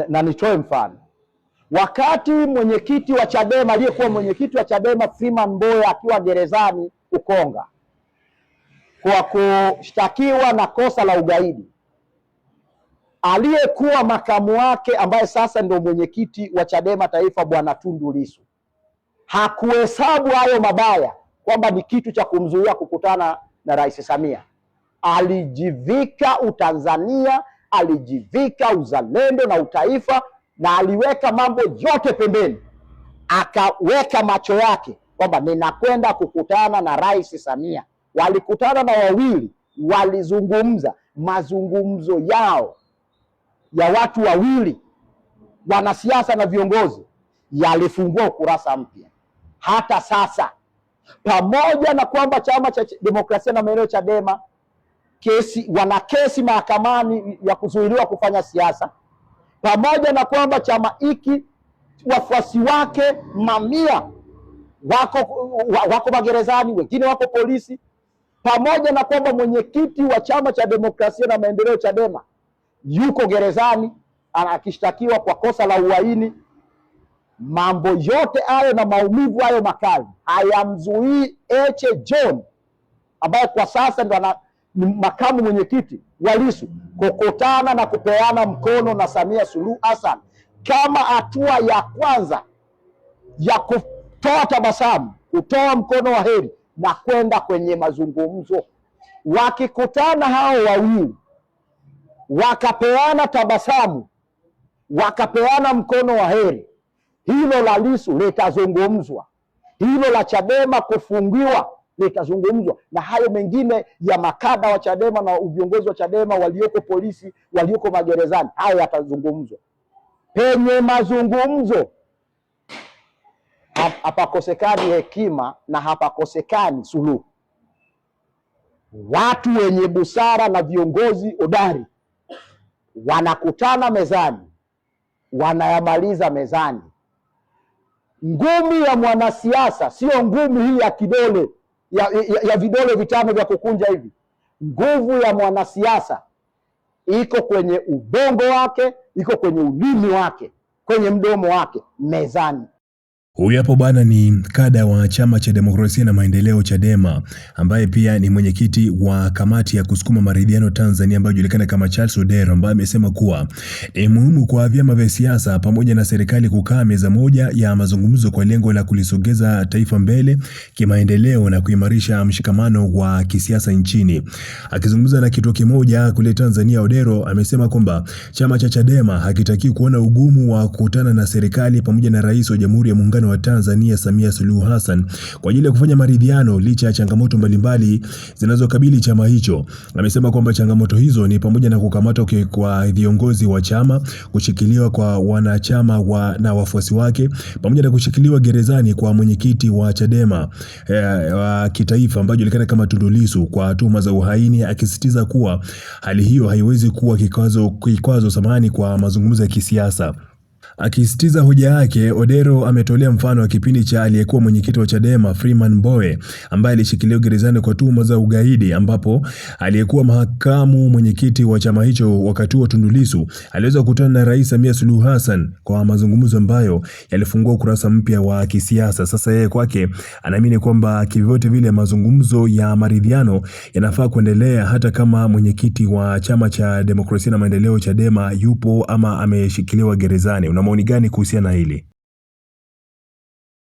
Na nitoe mfano. Wakati mwenyekiti wa Chadema aliyekuwa mwenyekiti wa Chadema Freeman Mbowe akiwa gerezani Ukonga kwa kushtakiwa na kosa la ugaidi, aliyekuwa makamu wake ambaye sasa ndio mwenyekiti wa Chadema Taifa Bwana Tundu Lissu hakuhesabu hayo mabaya kwamba ni kitu cha kumzuia kukutana na Rais Samia. Alijivika utanzania, alijivika uzalendo na utaifa, na aliweka mambo yote pembeni, akaweka macho yake kwamba ninakwenda kukutana na Rais Samia. Walikutana na wawili, walizungumza. Mazungumzo yao ya watu wawili, wanasiasa na viongozi, yalifungua ukurasa mpya. Hata sasa, pamoja na kwamba Chama cha Demokrasia na Maendeleo Chadema wana kesi mahakamani ya kuzuiliwa kufanya siasa, pamoja na kwamba chama hiki wafuasi wake mamia wako magerezani, wengine wako polisi, pamoja na kwamba mwenyekiti wa Chama cha Demokrasia na Maendeleo Chadema yuko gerezani akishtakiwa kwa kosa la uhaini, mambo yote hayo na maumivu hayo makali hayamzuii Heche John ambaye kwa sasa ndo ni makamu mwenyekiti wa Lissu kukutana na kupeana mkono na Samia Suluhu Hassan kama hatua ya kwanza ya kutoa tabasamu, kutoa mkono wa heri na kwenda kwenye mazungumzo. Wakikutana hao wawili, wakapeana tabasamu, wakapeana mkono wa heri, hilo la Lissu litazungumzwa, hilo la Chadema kufungiwa litazungumzwa, na hayo mengine ya makada wa Chadema na viongozi wa Chadema walioko polisi, walioko magerezani, hayo yatazungumzwa. Penye mazungumzo hapakosekani hekima na hapakosekani suluhu. Watu wenye busara na viongozi hodari wanakutana mezani, wanayamaliza mezani. Ngumi ya mwanasiasa sio ngumi hii ya kidole ya vidole vitano vya kukunja hivi. Nguvu ya mwanasiasa iko kwenye ubongo wake, iko kwenye ulimi wake, kwenye mdomo wake, mezani. Huyu hapo bwana ni kada wa Chama cha Demokrasia na Maendeleo Chadema, ambaye pia ni mwenyekiti wa kamati ya kusukuma maridhiano Tanzania ambayo inajulikana kama Charles Odero, ambaye amesema kuwa ni muhimu kwa vyama vya siasa pamoja na serikali kukaa meza moja ya mazungumzo kwa lengo la kulisogeza taifa mbele kimaendeleo na kuimarisha mshikamano wa kisiasa nchini. Akizungumza na kituo kimoja kule Tanzania, Odero amesema kwamba chama cha Chadema hakitaki kuona ugumu wa kukutana na serikali pamoja na Rais wa Jamhuri ya Muungano wa Tanzania Samia Suluhu Hassan kwa ajili ya kufanya maridhiano licha ya changamoto mbalimbali zinazokabili chama hicho. Amesema kwamba changamoto hizo ni pamoja na kukamatwa kwa viongozi wa chama, kushikiliwa kwa wanachama na wafuasi wake, pamoja na kushikiliwa gerezani kwa mwenyekiti wa Chadema wa kitaifa ambaye anajulikana kama Tundu Lissu kwa tuhuma za uhaini, akisisitiza kuwa hali hiyo haiwezi kuwa kikwazo samahani kwa mazungumzo ya kisiasa. Akisitiza hoja yake, Odero ametolea mfano wa kipindi cha aliyekuwa mwenyekiti wa Chadema Freeman Mbowe ambaye alishikiliwa gerezani kwa tuhuma za ugaidi, ambapo aliyekuwa makamu mwenyekiti wa chama hicho wakati wa Tundu Lissu aliweza kukutana na Rais Samia Suluhu Hassan kwa mazungumzo ambayo yalifungua ukurasa mpya wa kisiasa. Sasa yeye kwake anaamini kwamba kivyote vile mazungumzo ya maridhiano yanafaa kuendelea hata kama mwenyekiti wa Chama cha Demokrasia na Maendeleo Chadema yupo ama ameshikiliwa gerezani. Una maoni gani kuhusiana na hili?